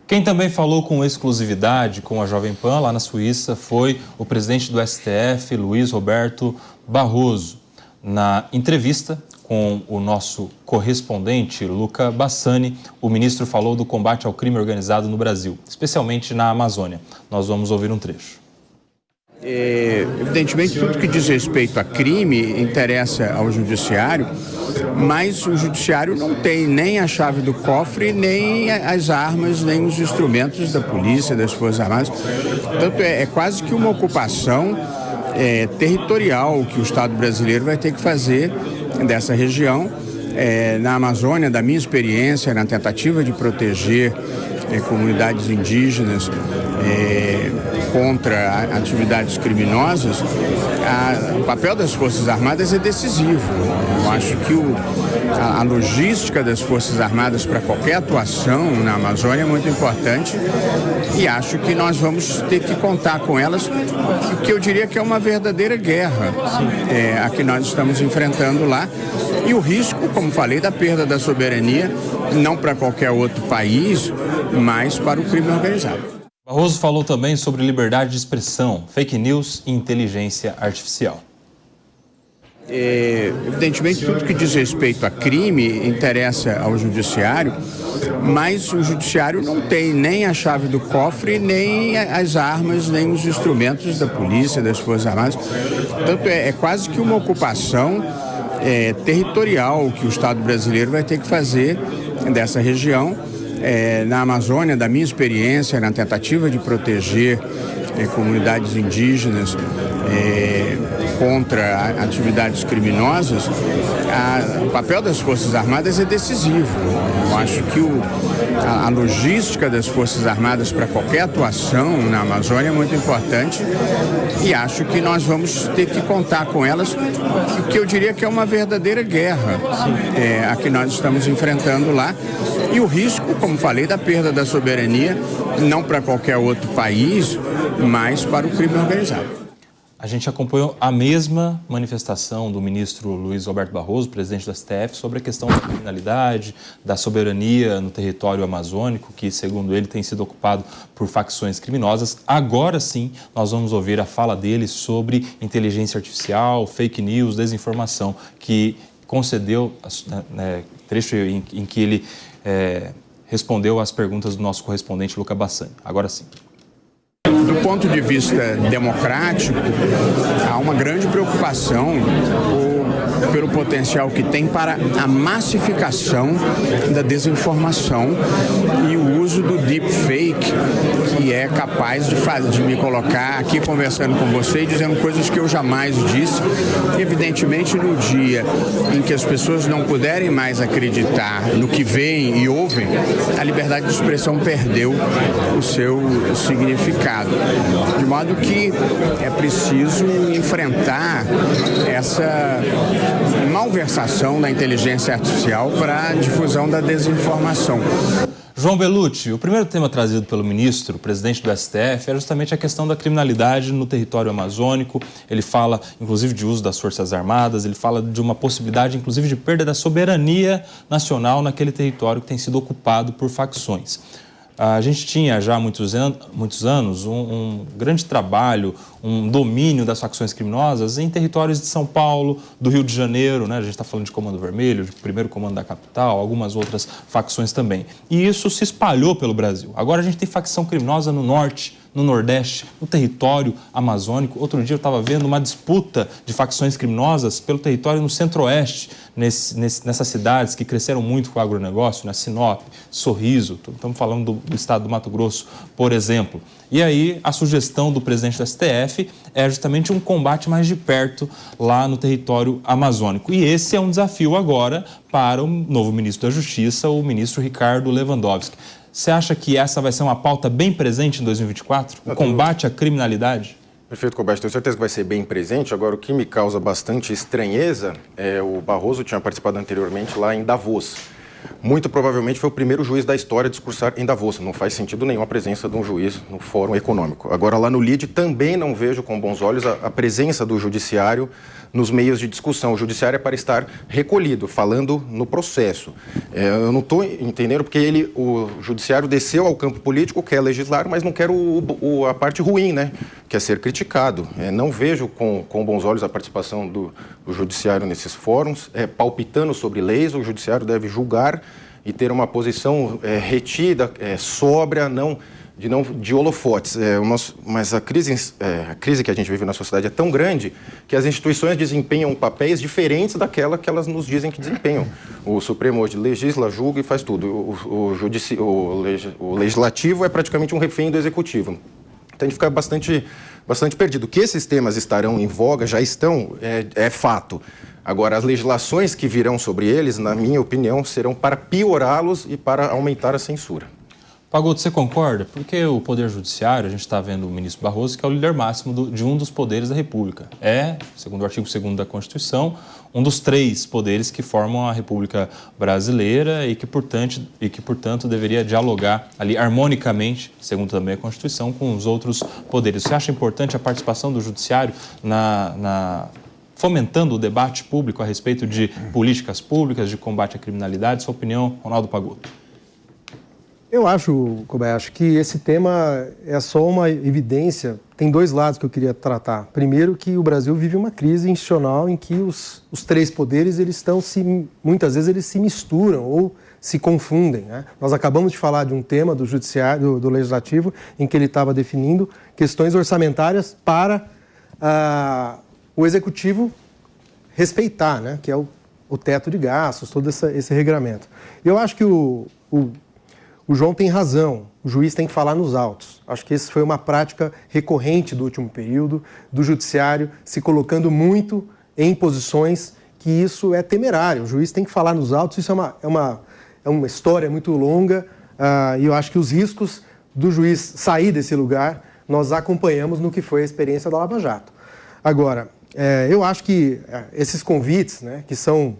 Quem também falou com exclusividade com a Jovem Pan lá na Suíça foi o presidente do STF, Luiz Roberto Barroso. Na entrevista com o nosso correspondente, Luca Bassani, o ministro falou do combate ao crime organizado no Brasil, especialmente na Amazônia. Nós vamos ouvir um trecho. Evidentemente, tudo que diz respeito a crime interessa ao judiciário, mas o judiciário não tem nem a chave do cofre, nem as armas, nem os instrumentos da polícia, das Forças Armadas. Portanto, é quase que uma ocupação territorial que o Estado brasileiro vai ter que fazer dessa região. Na Amazônia, da minha experiência, na tentativa de proteger comunidades indígenas contra atividades criminosas, o papel das Forças Armadas é decisivo. Eu acho que a logística das Forças Armadas para qualquer atuação na Amazônia é muito importante e acho que nós vamos ter que contar com elas, que eu diria que é uma verdadeira guerra a que nós estamos enfrentando lá. E o risco, como falei, da perda da soberania, não para qualquer outro país, mas para o crime organizado. Barroso falou também sobre liberdade de expressão, fake news e inteligência artificial. Evidentemente, tudo que diz respeito a crime interessa ao judiciário, mas o judiciário não tem nem a chave do cofre, nem as armas, nem os instrumentos da polícia, das Forças Armadas. Portanto, é quase que uma ocupação territorial que o Estado brasileiro vai ter que fazer dessa região. Na Amazônia, da minha experiência, na tentativa de proteger comunidades indígenas contra atividades criminosas, o papel das Forças Armadas é decisivo. Eu acho que a logística das Forças Armadas para qualquer atuação na Amazônia é muito importante e acho que nós vamos ter que contar com elas, que eu diria que é uma verdadeira guerra a que nós estamos enfrentando lá. E o risco, como falei, da perda da soberania, não para qualquer outro país, mas para o crime organizado. A gente acompanhou a mesma manifestação do ministro Luiz Roberto Barroso, presidente do STF, sobre a questão da criminalidade, da soberania no território amazônico, que, segundo ele, tem sido ocupado por facções criminosas. Agora sim, nós vamos ouvir a fala dele sobre inteligência artificial, fake news, desinformação, que concedeu trecho em que ele respondeu às perguntas do nosso correspondente Luca Bassani. Agora sim. Do ponto de vista democrático, há uma grande preocupação pelo potencial que tem para a massificação da desinformação e o uso do deepfake, que é capaz de me colocar aqui conversando com você e dizendo coisas que eu jamais disse. Evidentemente, no dia em que as pessoas não puderem mais acreditar no que veem e ouvem, a liberdade de expressão perdeu o seu significado. De modo que é preciso enfrentar essa malversação da inteligência artificial para a difusão da desinformação. João Bellucci, o primeiro tema trazido pelo ministro, o presidente do STF, era justamente a questão da criminalidade no território amazônico. Ele fala, inclusive, de uso das Forças Armadas, ele fala de uma possibilidade, inclusive, de perda da soberania nacional naquele território que tem sido ocupado por facções. A gente tinha já há muitos anos um grande trabalho, um domínio das facções criminosas em territórios de São Paulo, do Rio de Janeiro, né? A gente está falando de Comando Vermelho, de Primeiro Comando da Capital, algumas outras facções também. E isso se espalhou pelo Brasil. Agora a gente tem facção criminosa no norte, no Nordeste, no território amazônico. Outro dia eu estava vendo uma disputa de facções criminosas pelo território no Centro-Oeste, nessas cidades que cresceram muito com o agronegócio, né? Sinop, Sorriso, estamos falando do estado do Mato Grosso, por exemplo. E aí a sugestão do presidente do STF é justamente um combate mais de perto lá no território amazônico. E esse é um desafio agora para o novo ministro da Justiça, o ministro Ricardo Lewandowski. Você acha que essa vai ser uma pauta bem presente em 2024? O combate à criminalidade? Perfeito, Colbert. Tenho certeza que vai ser bem presente. Agora, o que me causa bastante estranheza é o Barroso tinha participado anteriormente lá em Davos. muito provavelmente foi o primeiro juiz da história a discursar em Davos. Não faz sentido nenhum a presença de um juiz no Fórum Econômico. Agora, lá no LIDE, também não vejo com bons olhos a presença do judiciário nos meios de discussão. O judiciário é para estar recolhido, falando no processo. Eu não estou entendendo porque o judiciário desceu ao campo político, quer legislar, mas não quer a parte ruim, né? Quer ser criticado. Não vejo com bons olhos a participação do judiciário nesses fóruns, palpitando sobre leis. O judiciário deve julgar e ter uma posição retida, sóbria, de holofotes. Mas a crise que a gente vive na sociedade é tão grande que as instituições desempenham papéis diferentes daquela que elas nos dizem que desempenham. O Supremo hoje legisla, julga e faz tudo. O Legislativo é praticamente um refém do Executivo. Então a gente fica bastante perdido. Que esses temas estarão em voga, já estão, é fato. Agora, as legislações que virão sobre eles, na minha opinião, serão para piorá-los e para aumentar a censura. Pagotto, você concorda? Porque o Poder Judiciário, a gente está vendo o ministro Barroso, que é o líder máximo de um dos poderes da República. Segundo o artigo 2º da Constituição, um dos 3 poderes que formam a República Brasileira e que, portanto, deveria dialogar ali harmonicamente, segundo também a Constituição, com os outros poderes. Você acha importante a participação do Judiciário fomentando o debate público a respeito de políticas públicas, de combate à criminalidade? Sua opinião, Ronaldo Pagotto? Eu acho, Kobayashi, que esse tema é só uma evidência. Tem 2 lados que eu queria tratar. Primeiro, que o Brasil vive uma crise institucional em que os 3 poderes, muitas vezes, eles se misturam ou se confundem, né? Nós acabamos de falar de um tema do Judiciário, do Legislativo, em que ele estava definindo questões orçamentárias para o Executivo respeitar, né? Que é o teto de gastos, todo esse regramento. Eu acho que o João tem razão, o juiz tem que falar nos autos. Acho que essa foi uma prática recorrente do último período, do judiciário se colocando muito em posições que isso é temerário. O juiz tem que falar nos autos, isso é uma história muito longa e eu acho que os riscos do juiz sair desse lugar, nós acompanhamos no que foi a experiência da Lava Jato. Agora, eu acho que esses convites, né, que são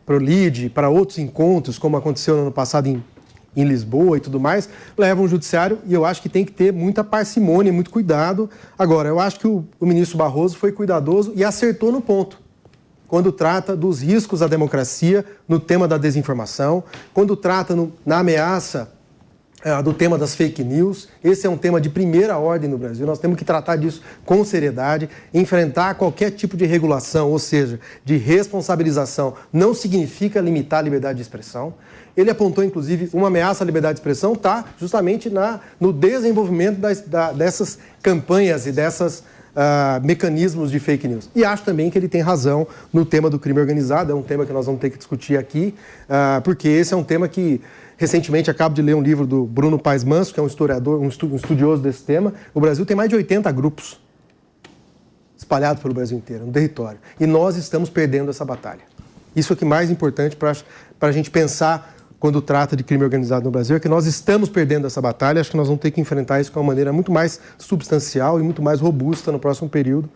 para o LIDE, para outros encontros, como aconteceu no ano passado em Lisboa e tudo mais, levam o judiciário e eu acho que tem que ter muita parcimônia, muito cuidado. Agora, eu acho que o ministro Barroso foi cuidadoso e acertou no ponto, quando trata dos riscos à democracia no tema da desinformação, quando trata na ameaça do tema das fake news. Esse é um tema de primeira ordem no Brasil, nós temos que tratar disso com seriedade, enfrentar qualquer tipo de regulação, ou seja, de responsabilização, não significa limitar a liberdade de expressão. Ele apontou, inclusive, uma ameaça à liberdade de expressão está justamente no desenvolvimento dessas campanhas e desses mecanismos de fake news. E acho também que ele tem razão no tema do crime organizado, é um tema que nós vamos ter que discutir aqui, porque esse é um tema que, recentemente, acabo de ler um livro do Bruno Paes Manso, que é um historiador, um estudioso desse tema. O Brasil tem mais de 80 grupos espalhados pelo Brasil inteiro, no território. E nós estamos perdendo essa batalha. Isso é o que é mais importante para a gente pensar quando trata de crime organizado no Brasil, é que nós estamos perdendo essa batalha. Acho que nós vamos ter que enfrentar isso de uma maneira muito mais substancial e muito mais robusta no próximo período.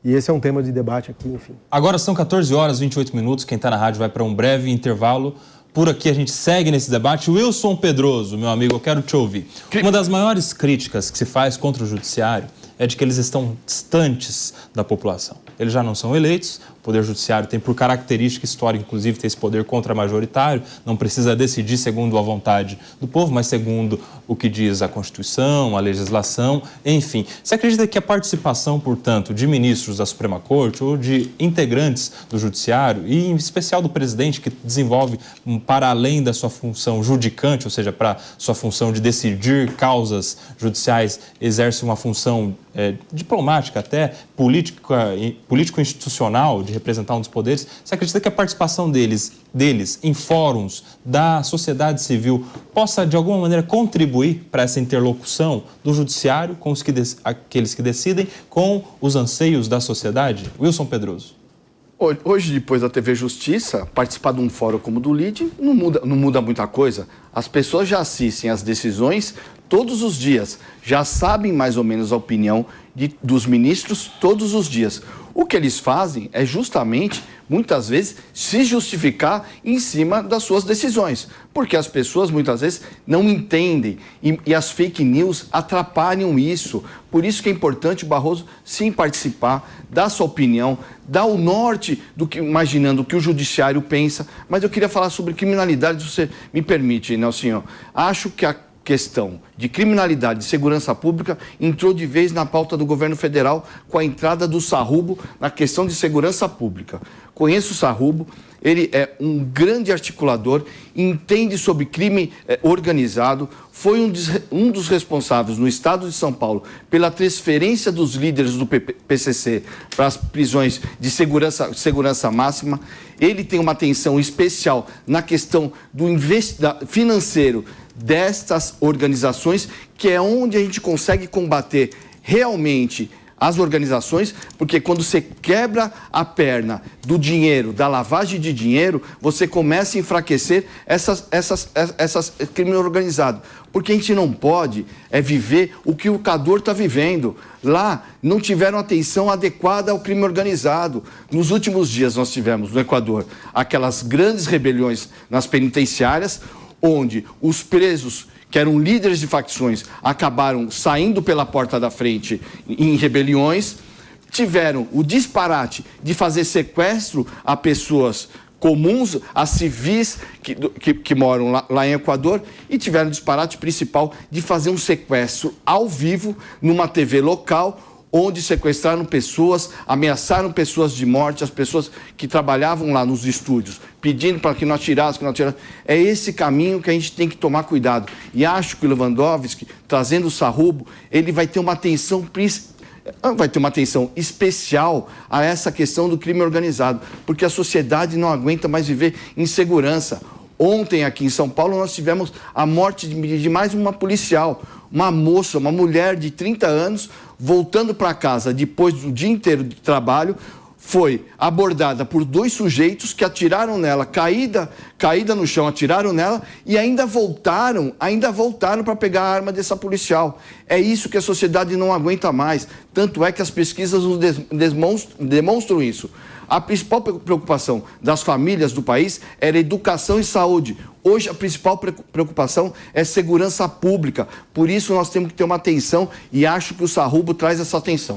E esse é um tema de debate aqui, enfim. Agora são 14 horas e 28 minutos. Quem está na rádio vai para um breve intervalo. Por aqui a gente segue nesse debate. Wilson Pedroso, meu amigo, eu quero te ouvir. Uma das maiores críticas que se faz contra o judiciário é de que eles estão distantes da população. Eles já não são eleitos, o Poder Judiciário tem por característica histórica, inclusive, ter esse poder contra-majoritário, não precisa decidir segundo a vontade do povo, mas segundo o que diz a Constituição, a legislação, enfim. Você acredita que a participação, portanto, de ministros da Suprema Corte ou de integrantes do Judiciário, e em especial do presidente, que desenvolve para além da sua função judicante, ou seja, para sua função de decidir causas judiciais, exerce uma função diplomática, até político-institucional, de representar um dos poderes, você acredita que a participação deles em fóruns da sociedade civil possa, de alguma maneira, contribuir para essa interlocução do judiciário com aqueles que decidem, com os anseios da sociedade? Wilson Pedroso. Hoje, depois da TV Justiça, participar de um fórum como o do LIDE não muda muita coisa. As pessoas já assistem às decisões todos os dias, já sabem mais ou menos a opinião dos ministros todos os dias. O que eles fazem é justamente muitas vezes, se justificar em cima das suas decisões. Porque as pessoas, muitas vezes, não entendem e as fake news atrapalham isso. Por isso que é importante o Barroso, sim, participar, dar sua opinião, dar o norte, imaginando o que o judiciário pensa. Mas eu queria falar sobre criminalidade, se você me permite, Nelsinho. Acho que a questão de criminalidade e segurança pública entrou de vez na pauta do governo federal com a entrada do Sarrubo na questão de segurança pública. Conheço o Sarrubo, ele é um grande articulador, entende sobre crime organizado, foi um dos responsáveis no estado de São Paulo pela transferência dos líderes do PCC para as prisões de segurança máxima. Ele tem uma atenção especial na questão do financeiro destas organizações, que é onde a gente consegue combater realmente as organizações, porque quando você quebra a perna do dinheiro, da lavagem de dinheiro, você começa a enfraquecer essas crime organizado. Porque a gente não pode viver o que o Equador está vivendo. Lá não tiveram atenção adequada ao crime organizado. Nos últimos dias nós tivemos no Equador aquelas grandes rebeliões nas penitenciárias, onde os presos, que eram líderes de facções, acabaram saindo pela porta da frente em rebeliões, tiveram o disparate de fazer sequestro a pessoas comuns, a civis que moram lá em Equador, e tiveram o disparate principal de fazer um sequestro ao vivo numa TV local, onde sequestraram pessoas, ameaçaram pessoas de morte, as pessoas que trabalhavam lá nos estúdios, pedindo para que não atirassem, É esse caminho que a gente tem que tomar cuidado. E acho que o Lewandowski, trazendo o Sarrubo, ele vai ter uma atenção especial a essa questão do crime organizado, porque a sociedade não aguenta mais viver em segurança. Ontem, aqui em São Paulo, nós tivemos a morte de mais uma policial, uma moça, uma mulher de 30 anos, voltando para casa depois do dia inteiro de trabalho, foi abordada por 2 sujeitos que atiraram nela, caída no chão, atiraram nela e ainda voltaram para pegar a arma dessa policial. É isso que a sociedade não aguenta mais. Tanto é que as pesquisas demonstram isso. A principal preocupação das famílias do país era educação e saúde. Hoje, a principal preocupação é segurança pública. Por isso, nós temos que ter uma atenção e acho que o Sarrubo traz essa atenção.